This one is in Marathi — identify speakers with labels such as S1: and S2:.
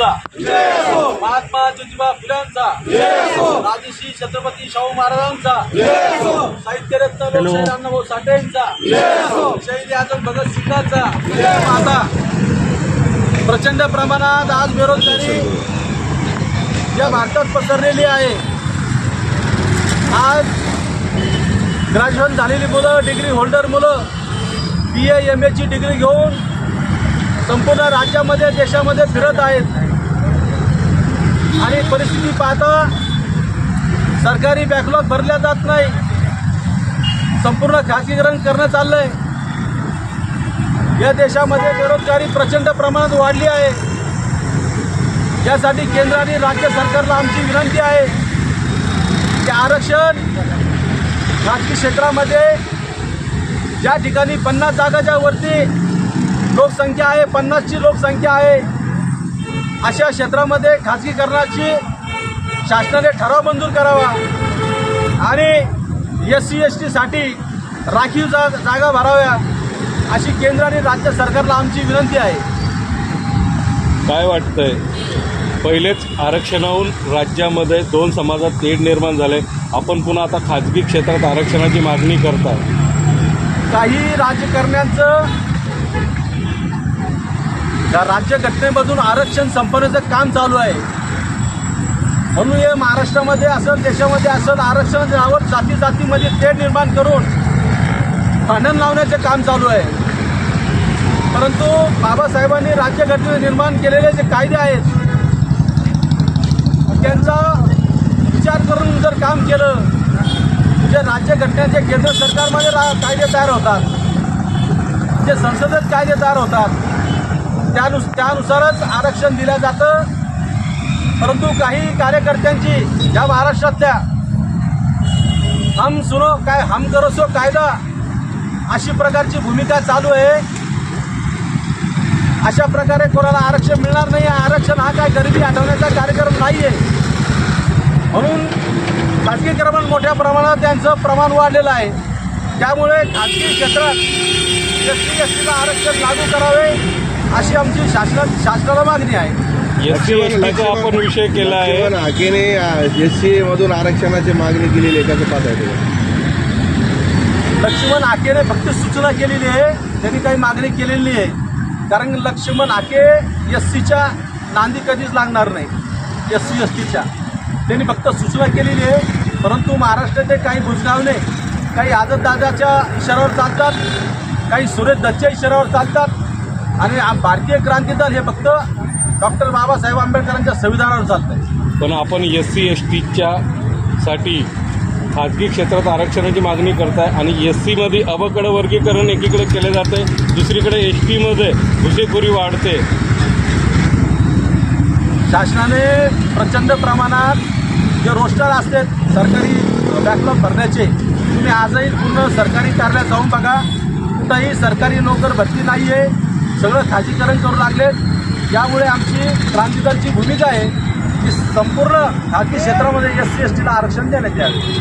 S1: बापूंचा, महात्मा ज्योतिबा फुल्यांचा, राजर्षी छत्रपती शाहू महाराजांचा, साहित्यरत्न लोकशाहीर अण्णाभाऊ साठेंचा, शहीद आझम भगतसिंगांचा. आता प्रचंड प्रमाणात आज बेरोजगारी या भारतात पसरलेली आहे. आज ग्रॅज्युएशन झालेली मुलं, डिग्री होल्डर मुलं BA MA ची डिग्री घेऊन संपूर्ण राज्यामध्ये देशामध्ये फिरत आहेत आणि परिस्थिती पाहता सरकारी बॅकलॉग भरल्या जात नाही, संपूर्ण खासगीकरण करणं चाललंय. या देशामध्ये बेरोजगारी प्रचंड प्रमाणात वाढली आहे. यासाठी केंद्र आणि राज्य सरकारला आमची विनंती आहे की आरक्षण खाजगी क्षेत्रामध्ये ज्या ठिकाणी 50 जागाच्या वरती लोकसंख्या आहे, 50ची लोकसंख्या आहे, अशा क्षेत्रामध्ये खाजगीकरणाची शासनाने ठराव मंजूर करावा आणि SC ST साठी राखीव जागा भराव्या अशी केंद्र आणि राज्य सरकारला आमची विनंती आहे.
S2: काय वाटतंय, पहिलेच आरक्षणाहून राज्यामध्ये 2 समाजात तेढ निर्माण झाले, आपण पुन्हा आता खाजगी क्षेत्रात आरक्षणाची मागणी करताय.
S1: काही राजकारण्यांचं राज्यघटनेमधून आरक्षण संपवण्याचं काम चालू आहे. म्हणून हे महाराष्ट्रामध्ये असेल, देशामध्ये असेल, आरक्षणावर जाती जातीमध्ये तेढ निर्माण करून भांडण लावण्याचे काम चालू आहे. परंतु बाबासाहेबांनी राज्यघटनेने निर्माण केलेले जे कायदे आहेत त्यांचा विचार करून जर काम केलं, जे राज्यघटनेचे केंद्र सरकारमध्ये कायदे तयार होतात, जे संसदेत कायदे तयार होतात, त्यानुसारच आरक्षण दिलं जातं. परंतु काही कार्यकर्त्यांची या महाराष्ट्रातल्या हम करो सो कायदा अशी प्रकारची भूमिका चालू आहे. अशा प्रकारे कोणाला आरक्षण मिळणार नाही. आरक्षण हा काय गरिबी हटवण्याचा कार्यक्रम नाही आहे. म्हणून खाजगीकरण मोठ्या प्रमाणात त्यांचं प्रमाण वाढलेलं आहे. त्यामुळे खाजगी क्षेत्रात SC STला आरक्षण लागू करावे अशी आमची शासनाला मागणी आहे.
S2: SC STचा आपण विषय केला आहे.
S3: हाकेने SC मधून आरक्षणाची मागणी केलेली आहे, कसं पाहताय?
S1: लक्ष्मण हाकेने फक्त सूचना केलेली आहे, त्यांनी काही मागणी केलेली आहे. कारण लक्ष्मण हाके SCच्या नांदी कधीच लागणार नाही. SC STच्या त्यांनी फक्त सूचना केलेली आहे. परंतु महाराष्ट्राचे काही बुजगावणे काही आझाददादाच्या इशाऱ्यावर चालतात, काही सुरेश दत्तच्या इशाऱ्यावर चालतात आणि भारतीय क्रांती दल हे फक्त डॉक्टर बाबासाहेब आंबेडकरांच्या संविधानावर चालत आहे.
S2: पण आपण SC STच्या साठी खाजगी क्षेत्रात आरक्षणाची मागणी करताय आणि SC मध्ये अबकड वर्गीकरण एकीकडे केले जाते, दुसरीकडे ST मध्ये घुसेखोरी वाढते.
S1: शासनाने प्रचंड प्रमाणात जे रोस्टर असतात सरकारी बॅकलॉग भरण्याचे, तुम्ही आजही पूर्ण सरकारी कार्यालयात जाऊन बघा, कुठंही सरकारी नोकर भरती नाही आहे, सगळं खाजगीकरण करू लागलेत. यामुळे आमची क्रांती दलची भूमिका आहे की संपूर्ण खाजगी क्षेत्रामध्ये SC STला आरक्षण देण्यात यावे.